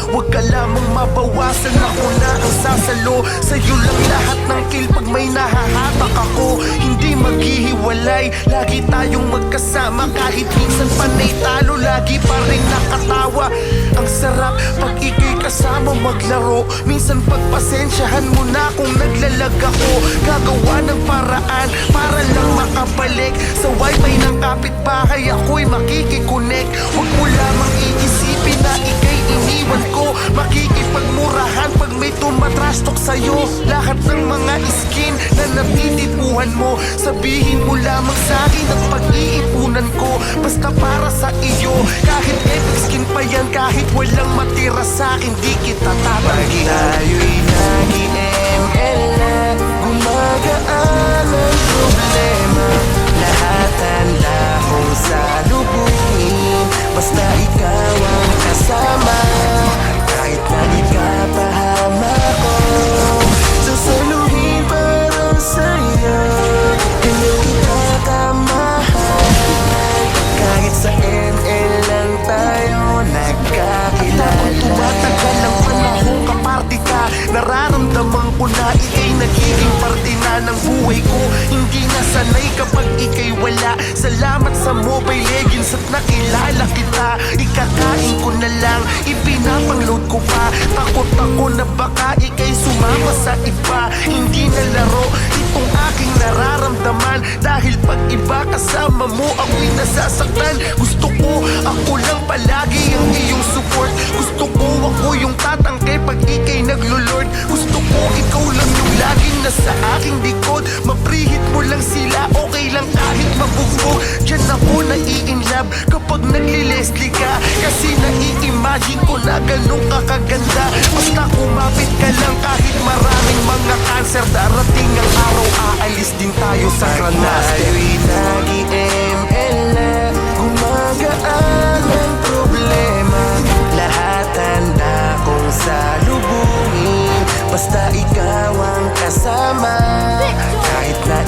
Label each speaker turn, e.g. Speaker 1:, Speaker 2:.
Speaker 1: Huwag ka lamang mabawasan, ako na ang sasalo. Sa'yo lang lahat ng kill pag may nahahatak ako. Hindi maghihiwalay, lagi tayong magkasama. Kahit minsan panay talo, lagi pa rin nakatawa. Ang sarap pag ika'y kasama maglaro. Minsan pagpasensyahan mo na kung naglalag ako. Gagawa ng paraan para lang makabalik sa wifi ng kapitbahay, ako'y makikiconnect. Huwag mo lamang iisipin na ika'y iniwan ko. Makikipagmurahan pag may tumatrastok sa'yo. Lahat ng mga skin na natitipuhan mo, sabihin mo lamang sa'kin ang pag-iipunan ko. Basta para sa iyo, kahit epic skin pa yan, kahit walang matira sa'kin, di kita tatanggi. Pag tayo'y nag-ML na, gumagaan ang problema. Lahat handa kong salubungin, basta ikaw ang kasama. Kahit na di ka pahama ko, sasaluhin para sa'yo. Hindi kita kamahal, kahit sa ML lang tayo nagkakilala. At tumatagal ang panahon kaparty ka, nararamdaman ko na ika'y nagiging parte na ng buhay ko. Hindi na sanay kapag ika'y wala. Salamat sa Mobile Legends at nakilala kita. Ikakain ko na lang, ipinapangload ko pa. Takot ako na baka ika'y sumama sa iba. Hindi na laro itong aking nararamdaman, dahil pag iba kasama mo ako'y nasasaktan. Gusto ko ako lang palagi ang iyong support. Gusto ko ako yung tatangkay pag ika'y naglulord. Gusto ko ikaw lang yung laging nasa aking likod. Maprihit mo lang sila, okay lang kahit mabugbog. Diyan ako nai-inlove kapag nagli-Leslie ka, kasi nai-imagine ko na ganun kakaganda. Basta kumapit ka lang kahit maraming mga cancer. Darating ang araw, aalis din tayo sa Grandmaster. Tayo'y nag-ML na, gumagaan ang problema. Lahat handa kong salubungin, basta ikaw ang kasama. Kahit na